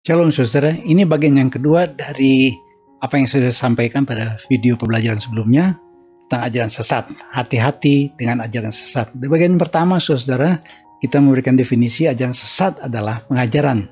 Shalom saudara, ini bagian yang kedua dari apa yang saya sampaikan pada video pembelajaran sebelumnya tentang ajaran sesat. Hati-hati dengan ajaran sesat. Di bagian pertama saudara, kita memberikan definisi ajaran sesat adalah pengajaran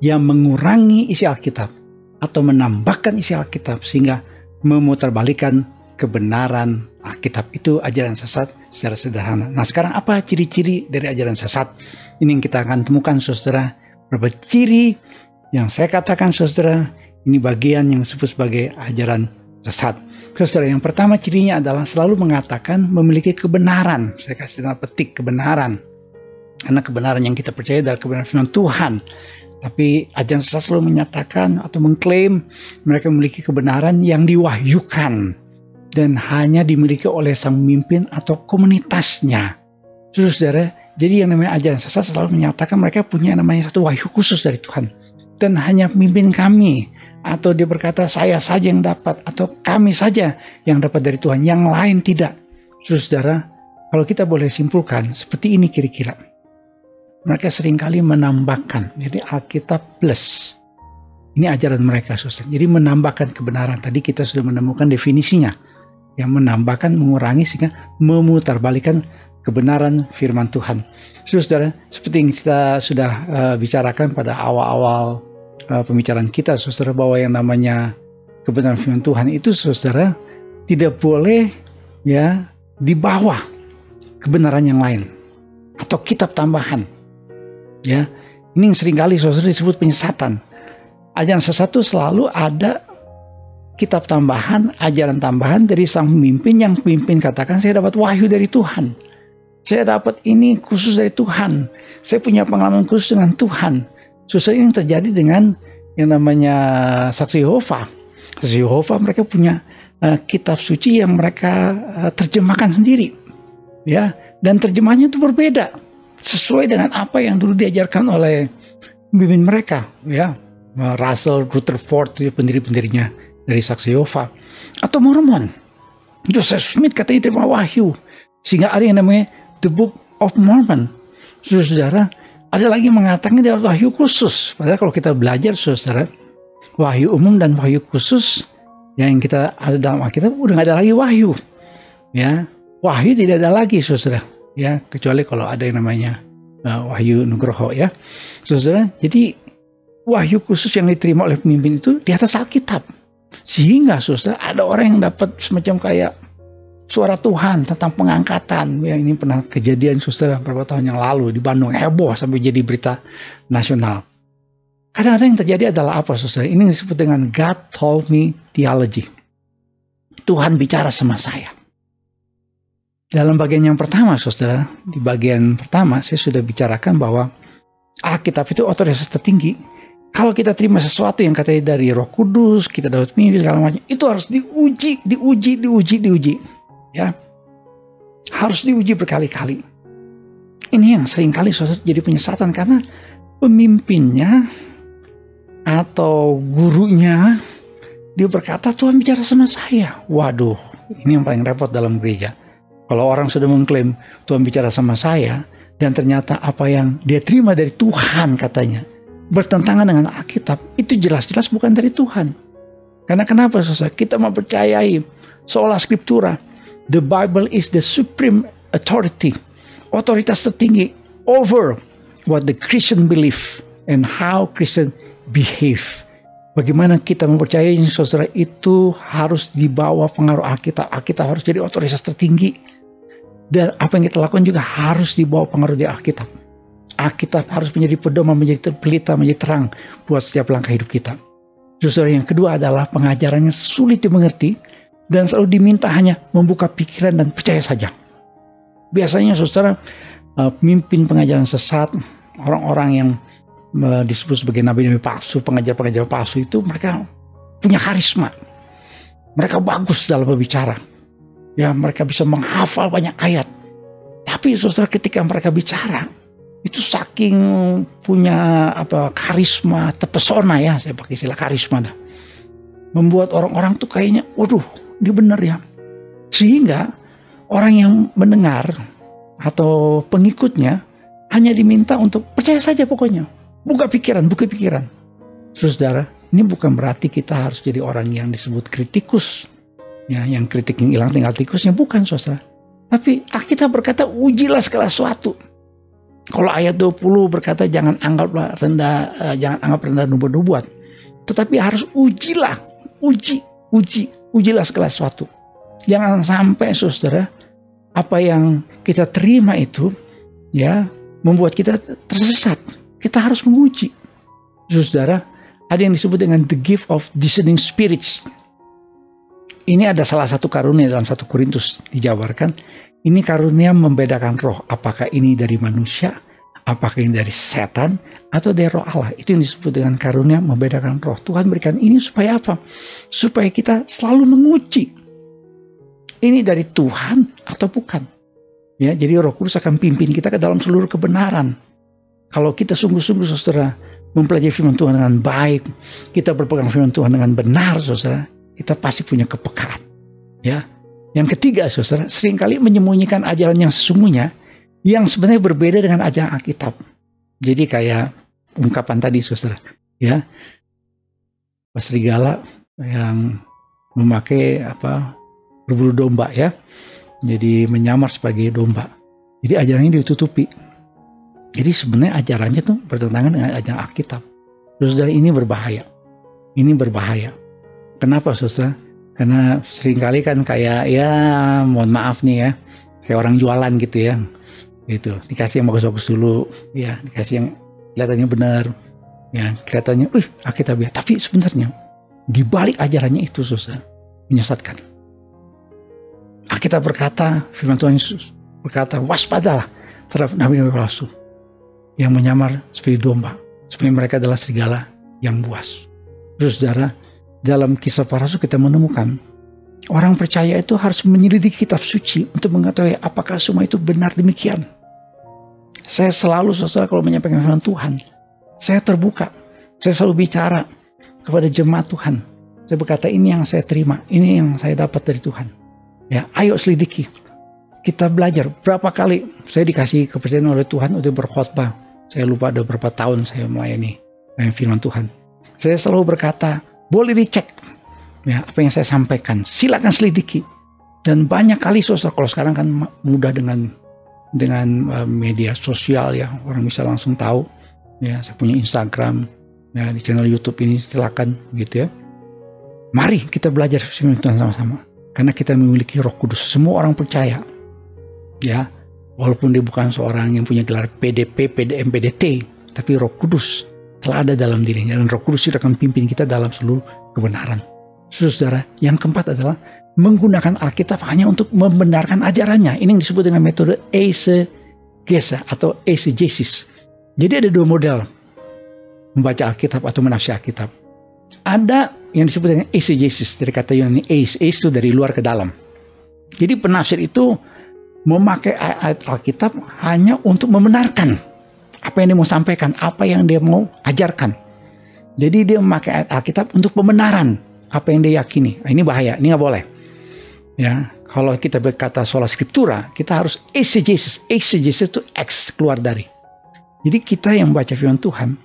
yang mengurangi isi Alkitab atau menambahkan isi Alkitab sehingga memutarbalikkan kebenaran Alkitab. Itu ajaran sesat secara sederhana. Nah sekarang apa ciri-ciri dari ajaran sesat? Ini yang kita akan temukan saudara. Berapa ciri yang saya katakan saudara, ini bagian yang disebut sebagai ajaran sesat. Saudara, yang pertama cirinya adalah selalu mengatakan memiliki kebenaran. Saya kasih tanda petik kebenaran. Karena kebenaran yang kita percaya adalah kebenaran firman Tuhan. Tapi ajaran sesat selalu menyatakan atau mengklaim mereka memiliki kebenaran yang diwahyukan dan hanya dimiliki oleh sang pemimpin atau komunitasnya. Saudara, jadi yang namanya ajaran sesat selalu menyatakan mereka punya namanya satu wahyu khusus dari Tuhan. Dan hanya pemimpin kami, atau dia berkata saya saja yang dapat, atau kami saja yang dapat dari Tuhan, yang lain tidak. Saudara, kalau kita boleh simpulkan seperti ini kira-kira, mereka seringkali menambahkan, jadi Alkitab plus. Ini ajaran mereka saudara. Jadi menambahkan kebenaran, tadi kita sudah menemukan definisinya, yang menambahkan, mengurangi sehingga memutarbalikkan kebenaran firman Tuhan. Saudara, seperti yang kita sudah bicarakan pada awal-awal pembicaraan kita, saudara, bahwa yang namanya kebenaran firman Tuhan itu, saudara, tidak boleh ya di bawah kebenaran yang lain atau kitab tambahan. Ya, ini yang seringkali saudara disebut penyesatan. Ajaran sesat itu selalu ada kitab tambahan, ajaran tambahan dari sang pemimpin yang pemimpin katakan saya dapat wahyu dari Tuhan. Saya dapat ini khusus dari Tuhan. Saya punya pengalaman khusus dengan Tuhan. Susah ini terjadi dengan yang namanya Saksi Yehova. Saksi Yehova mereka punya kitab suci yang mereka terjemahkan sendiri. Ya, dan terjemahnya itu berbeda. Sesuai dengan apa yang dulu diajarkan oleh pemimpin mereka. Ya, Russell Rutherford, pendiri-pendirinya dari Saksi Yehova. Atau Mormon. Joseph Smith katanya terima wahyu. Sehingga ada yang namanya The Book of Mormon. Saudara, ada lagi mengatakan dia wahyu khusus. Padahal kalau kita belajar saudara, wahyu umum dan wahyu khusus yang kita ada dalam Alkitab udah nggak ada lagi wahyu. Ya, wahyu tidak ada lagi saudara. Ya, kecuali kalau ada yang namanya wahyu nugroho ya. Saudara, jadi wahyu khusus yang diterima oleh pemimpin itu di atas Alkitab. Sehingga saudara ada orang yang dapat semacam kayak suara Tuhan tentang pengangkatan. Ya, ini pernah kejadian saudara beberapa tahun yang lalu di Bandung, heboh sampai jadi berita nasional. Kadang-kadang yang terjadi adalah apa saudara? Ini disebut dengan God told me theology. Tuhan bicara sama saya. Dalam bagian yang pertama saudara, di bagian pertama saya sudah bicarakan bahwa Alkitab itu otoritas tertinggi. Kalau kita terima sesuatu yang katanya dari Roh Kudus, kita dapat mimpi segala macam, itu harus diuji. Ya, harus diuji berkali-kali. Ini yang seringkali saudara jadi penyesatan karena pemimpinnya atau gurunya dia berkata Tuhan bicara sama saya. Waduh, ini yang paling repot dalam gereja. Kalau orang sudah mengklaim Tuhan bicara sama saya dan ternyata apa yang dia terima dari Tuhan katanya bertentangan dengan Alkitab, itu jelas-jelas bukan dari Tuhan. Karena kenapa saudara? Kita mempercayai sola scriptura. The Bible is the supreme authority, otoritas tertinggi over what the Christian believe and how Christian behave. Bagaimana kita mempercayai saudara itu harus dibawa pengaruh Alkitab. Alkitab harus jadi otoritas tertinggi. Dan apa yang kita lakukan juga harus dibawa pengaruh di Alkitab. Alkitab harus menjadi pedoman, menjadi pelita, menjadi terang buat setiap langkah hidup kita. Saudara, yang kedua adalah pengajarannya sulit dimengerti dan selalu diminta hanya membuka pikiran dan percaya saja. Biasanya saudara, pemimpin pengajaran sesat, orang-orang yang disebut sebagai nabi-nabi palsu, pengajar-pengajar palsu itu mereka punya karisma. Mereka bagus dalam berbicara. Ya, mereka bisa menghafal banyak ayat. Tapi saudara, ketika mereka bicara, itu saking punya karisma, terpesona ya, saya pakai istilah karisma dah. Membuat orang-orang tuh kayaknya, waduh, dia benar ya. Sehingga orang yang mendengar atau pengikutnya hanya diminta untuk percaya saja pokoknya. Buka pikiran. Saudara, ini bukan berarti kita harus jadi orang yang disebut kritikus. Ya, yang kritik yang hilang tinggal tikusnya, bukan saudara. Tapi Alkitab berkata ujilah segala sesuatu. Kalau ayat 20 berkata jangan anggap rendah nubuat. Tetapi harus ujilah, ujilah segala sesuatu. Jangan sampai saudara, apa yang kita terima itu ya membuat kita tersesat. Kita harus menguji. Saudara, ada yang disebut dengan the gift of discerning spirits. Ini ada salah satu karunia dalam 1 Korintus dijabarkan. Ini karunia membedakan roh. Apakah ini dari manusia, apakah ini dari setan, atau dari roh Allah. Itu yang disebut dengan karunia membedakan roh. Tuhan berikan ini supaya apa? Supaya kita selalu menguji. Ini dari Tuhan atau bukan. Ya, jadi Roh Kudus akan pimpin kita ke dalam seluruh kebenaran. Kalau kita sungguh-sungguh saudara mempelajari firman Tuhan dengan baik, kita berpegang firman Tuhan dengan benar saudara, kita pasti punya kepekaan. Ya. Yang ketiga saudara, seringkali menyembunyikan ajaran yang sesungguhnya yang sebenarnya berbeda dengan ajaran Alkitab. Jadi kayak ungkapan tadi saudara, ya. Serigala yang memakai berbulu domba ya. Jadi menyamar sebagai domba. Jadi ajarannya ditutupi. Jadi sebenarnya ajarannya tuh bertentangan dengan ajaran Alkitab. Saudara, ini berbahaya. Ini berbahaya. Kenapa saudara? Karena seringkali kan kayak ya mohon maaf nih ya, kayak orang jualan gitu ya. Gitu. Dikasih yang bagus-bagus dulu, ya, dikasih yang kelihatannya benar. Ya, kelihatannya Alkitabiah, tapi sebenarnya di balik ajarannya itu saudara menyesatkan. Alkitab berkata, firman Tuhan Yesus berkata, waspadalah terhadap nabi-nabi palsu yang menyamar seperti domba, sebenarnya mereka adalah serigala yang buas. Terus saudara, dalam Kisah Para Rasul kita menemukan orang percaya itu harus menyelidiki kitab suci untuk mengetahui apakah semua itu benar demikian. Saya selalu saudara kalau menyampaikan firman Tuhan, saya terbuka. Saya selalu bicara kepada jemaat Tuhan. Saya berkata ini yang saya terima, ini yang saya dapat dari Tuhan. Ya, ayo selidiki. Kita belajar. Berapa kali saya dikasih kepercayaan oleh Tuhan untuk berkhotbah. Saya lupa ada berapa tahun saya melayani firman Tuhan. Saya selalu berkata, boleh dicek ya apa yang saya sampaikan, silakan selidiki. Dan banyak kali saudara, kalau sekarang kan mudah dengan media sosial ya, orang bisa langsung tahu ya. Saya punya Instagram ya, di channel YouTube ini silakan gitu ya. Mari kita belajar firman Tuhan sama-sama, karena kita memiliki Roh Kudus. Semua orang percaya ya, walaupun dia bukan seorang yang punya gelar PDP, PDM, PDT, tapi Roh Kudus telah ada dalam dirinya, dan Roh Kudus sudah akan pimpin kita dalam seluruh kebenaran. Saudara, yang keempat adalah menggunakan Alkitab hanya untuk membenarkan ajarannya. Ini yang disebut dengan metode eisegesa atau eisegesis. Jadi ada dua model membaca Alkitab atau menafsir Alkitab. Ada yang disebut dengan eisegesis, dari kata Yunani eis itu dari luar ke dalam. Jadi penafsir itu memakai ayat Alkitab hanya untuk membenarkan apa yang dia mau sampaikan, apa yang dia mau ajarkan. Jadi dia memakai ayat Alkitab untuk pembenaran apa yang dia yakini. Nah, ini bahaya, ini nggak boleh. Ya, kalau kita berkata sola scriptura, kita harus eisegesis. Eisegesis itu X, keluar dari. Jadi kita yang membaca firman Tuhan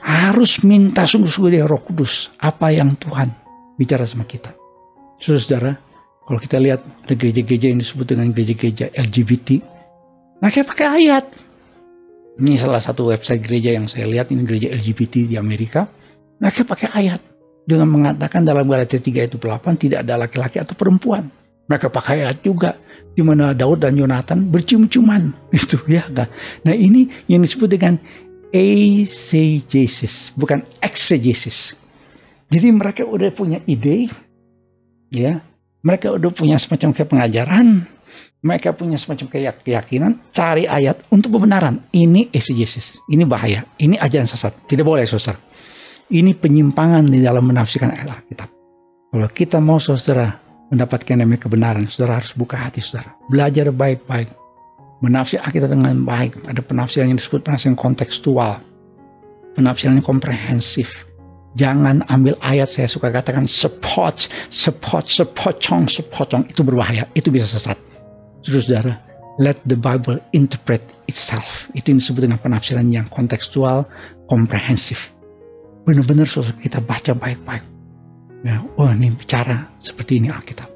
harus minta sungguh-sungguh dari Roh Kudus apa yang Tuhan bicara sama kita. Saudara, kalau kita lihat ada gereja-gereja yang disebut dengan gereja-gereja LGBT, mereka pakai ayat. Ini salah satu website gereja yang saya lihat, ini gereja LGBT di Amerika. Mereka pakai ayat dengan mengatakan dalam Galatia 3 ayat 8 tidak ada laki-laki atau perempuan. Mereka pakai ayat juga di mana Daud dan Yonatan bercium-ciuman, gitu ya kan. Nah, ini yang disebut dengan eisegesis, bukan exegesis. Jadi mereka udah punya ide, ya. Mereka udah punya semacam kayak pengajaran, mereka punya semacam kayak keyakinan, cari ayat untuk kebenaran. Ini eisegesis, ini bahaya, ini ajaran sesat, tidak boleh saudara. Ini penyimpangan di dalam menafsirkan ayat Alkitab. Kalau kita mau saudara mendapatkan namanya kebenaran, saudara harus buka hati saudara, belajar baik-baik, menafsir Alkitab dengan baik. Ada penafsiran yang disebut penafsiran kontekstual, penafsiran yang komprehensif. Jangan ambil ayat, saya suka katakan sepotong, itu berbahaya, itu bisa sesat. Saudara, let the Bible interpret itself. Itu yang disebut dengan penafsiran yang kontekstual, komprehensif. benar-benar kita baca baik-baik. Ya, wah ini bicara seperti ini Alkitab.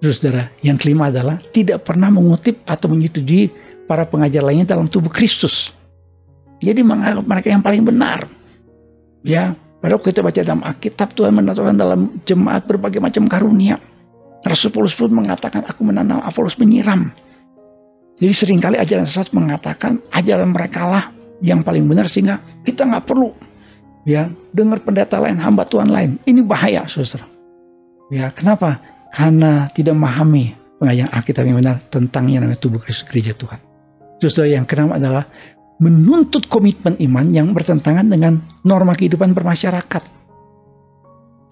Terus saudara, yang kelima adalah tidak pernah mengutip atau menyetujui para pengajar lainnya dalam tubuh Kristus. Jadi menganggap mereka yang paling benar. Ya, padahal kita baca dalam Alkitab, Tuhan menentukan dalam jemaat berbagai macam karunia. Rasul Paulus pun mengatakan, aku menanam, Apolos menyiram. Jadi seringkali ajaran sesat mengatakan ajaran mereka lah yang paling benar, sehingga kita nggak perlu ya dengar pendeta lain, hamba Tuhan lain. Ini bahaya, saudara. Ya, kenapa? Karena tidak memahami pengajaran Alkitab yang benar tentang yang namanya tubuh Kristus, gereja Tuhan. Saudara, yang keenam adalah menuntut komitmen iman yang bertentangan dengan norma kehidupan bermasyarakat,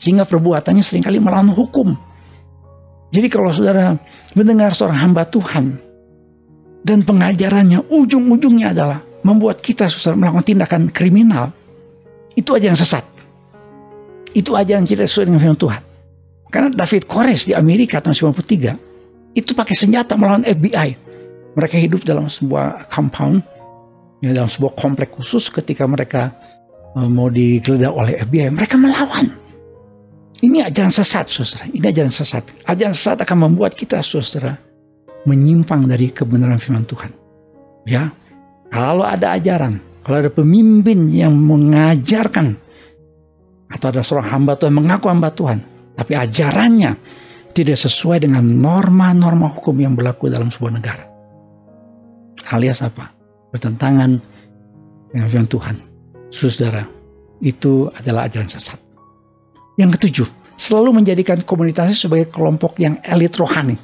sehingga perbuatannya seringkali melawan hukum. Jadi kalau saudara mendengar seorang hamba Tuhan dan pengajarannya ujung-ujungnya adalah membuat kita saudara melakukan tindakan kriminal, itu ajaran sesat. Itu ajaran tidak sesuai dengan firman Tuhan. Karena David Kores di Amerika tahun 1993 itu pakai senjata melawan FBI. Mereka hidup dalam sebuah compound, ya, dalam sebuah komplek khusus. Ketika mereka mau digeledah oleh FBI, mereka melawan. Ini ajaran sesat, saudara. Ini ajaran sesat. Ajaran sesat akan membuat kita, saudara, menyimpang dari kebenaran firman Tuhan. Ya, kalau ada ajaran, kalau ada pemimpin yang mengajarkan, atau ada seorang hamba Tuhan mengaku hamba Tuhan, tapi ajarannya tidak sesuai dengan norma-norma hukum yang berlaku dalam sebuah negara, alias apa? Bertentangan dengan firman Tuhan, saudara, itu adalah ajaran sesat. Yang ketujuh, selalu menjadikan komunitasnya sebagai kelompok yang elit rohani.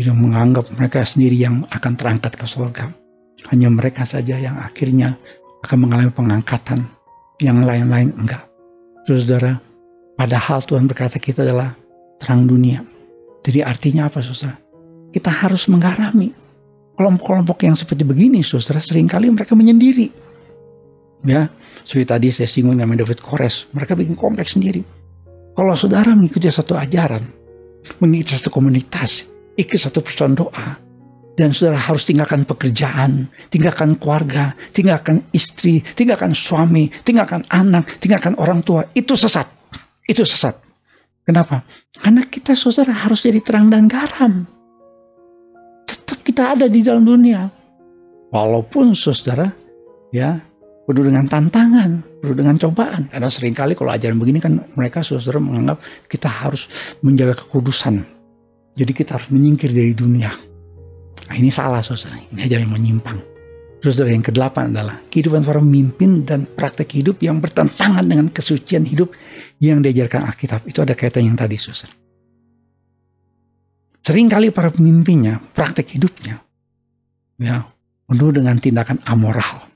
Jadi menganggap mereka sendiri yang akan terangkat ke surga. Hanya mereka saja yang akhirnya akan mengalami pengangkatan, yang lain-lain enggak. Saudara, padahal Tuhan berkata kita adalah terang dunia. Jadi artinya apa, saudara? Kita harus menggarami kelompok-kelompok yang seperti begini, saudara. Seringkali mereka menyendiri. Ya, seperti tadi saya singgung namanya David Kores. Mereka bikin kompleks sendiri. Kalau saudara mengikuti satu ajaran, mengikuti satu komunitas, ikut satu persatuan doa, dan saudara harus tinggalkan pekerjaan, tinggalkan keluarga, tinggalkan istri, tinggalkan suami, tinggalkan anak, tinggalkan orang tua, itu sesat. Itu sesat. Kenapa? Karena kita, saudara, harus jadi terang dan garam. Tetap kita ada di dalam dunia. Walaupun, saudara, ya, penuh dengan tantangan, penuh dengan cobaan. Karena seringkali kalau ajaran begini kan mereka, saudara, menganggap kita harus menjaga kekudusan. Jadi kita harus menyingkir dari dunia. Nah, ini salah, saudara. Ini ajaran yang menyimpang. Saudara, yang kedelapan adalah kehidupan para pemimpin dan praktek hidup yang bertentangan dengan kesucian hidup yang diajarkan Alkitab. Itu ada kaitan yang tadi, saudara. Seringkali para pemimpinnya, praktek hidupnya, ya, penuh dengan tindakan amoral.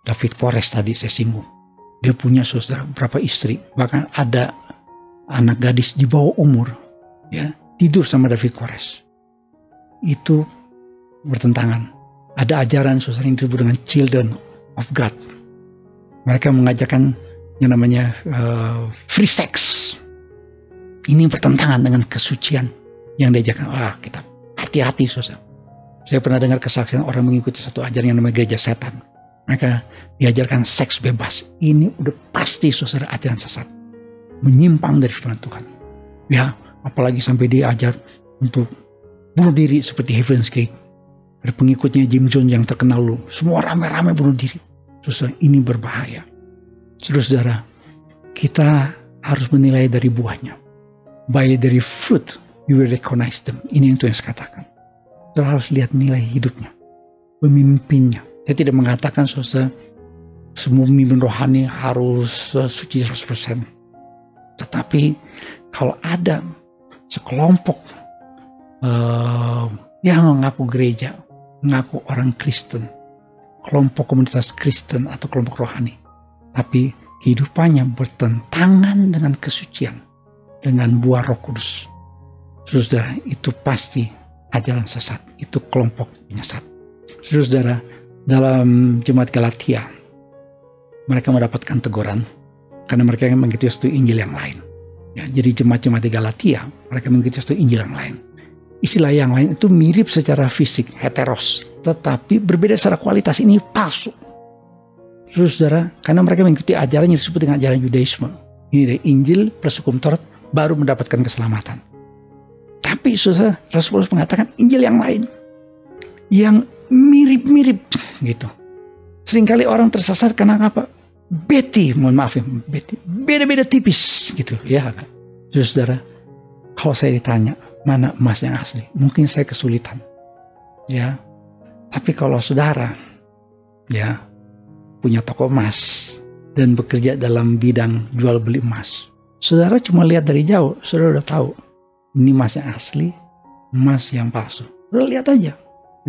David Kores tadi saya singgung. Dia punya, saudara, berapa istri. Bahkan ada anak gadis di bawah umur, ya, tidur sama David Kores. Itu bertentangan. Ada ajaran, saudara, yang disebut dengan Children of God. Mereka mengajarkan yang namanya free sex. Ini bertentangan dengan kesucian yang diajarkan. Kita hati-hati, saudara. Saya pernah dengar kesaksian orang mengikuti satu ajaran yang namanya gereja setan. Mereka diajarkan seks bebas. Ini udah pasti, saudara, ajaran sesat. Menyimpang dari firman Tuhan. Ya, apalagi sampai diajar untuk bunuh diri seperti Heaven's Gate. Ada pengikutnya Jim Jones yang terkenal loh. Semua rame-rame bunuh diri. Saudara, ini berbahaya. Saudara, kita harus menilai dari buahnya. By their fruit, you will recognize them. Ini yang Tuhan katakan. Saudara harus lihat nilai hidupnya. Pemimpinnya. Saya tidak mengatakan, saudara, semua pemimpin rohani harus suci 100%. Tetapi kalau ada sekelompok yang mengaku gereja, mengaku orang Kristen, kelompok komunitas Kristen atau kelompok rohani, tapi kehidupannya bertentangan dengan kesucian, dengan buah Roh Kudus, saudara, itu pasti ajaran sesat. Itu kelompok penyesat. Saudara, dalam jemaat Galatia, mereka mendapatkan teguran karena mereka mengikuti satu Injil yang lain. Ya, jadi jemaat-jemaat di Galatia, mereka mengikuti satu Injil yang lain. Istilah yang lain itu mirip secara fisik, heteros, tetapi berbeda secara kualitas. Ini palsu. Saudara, karena mereka mengikuti ajaran yang disebut dengan ajaran Yudaisme. Ini dari Injil plus hukum Taurat baru mendapatkan keselamatan. Tapi saudara, Rasul Paulus mengatakan Injil yang lain, yang mirip-mirip gitu. Seringkali orang tersesat karena apa? Beda-beda tipis gitu ya. Saudara, kalau saya ditanya mana emas yang asli, mungkin saya kesulitan. Ya. Tapi kalau saudara ya punya toko emas dan bekerja dalam bidang jual beli emas, saudara cuma lihat dari jauh, saudara udah tahu ini emas yang asli, emas yang palsu. Saudara lihat aja.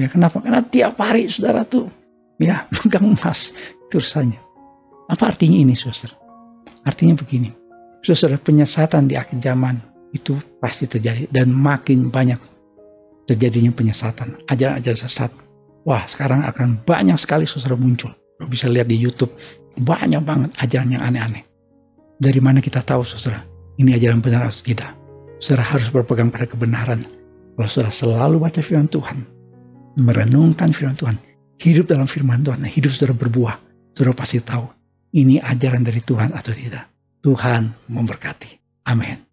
Ya kenapa? Karena tiap hari saudara tuh ya pegang emas terusannya. Apa artinya ini, saudara? Artinya begini, saudara, penyesatan di akhir zaman itu pasti terjadi dan makin banyak terjadinya penyesatan, ajaran-ajaran sesat. Wah, sekarang akan banyak sekali saudara muncul. Lo bisa lihat di YouTube, banyak banget ajaran yang aneh-aneh. Dari mana kita tahu, saudara, ini ajaran benar atau tidak? Saudara harus berpegang pada kebenaran. Kalau saudara selalu baca firman Tuhan, merenungkan firman Tuhan, hidup dalam firman Tuhan, hidup saudara berbuah, saudara pasti tahu ini ajaran dari Tuhan atau tidak. Tuhan memberkati. Amin.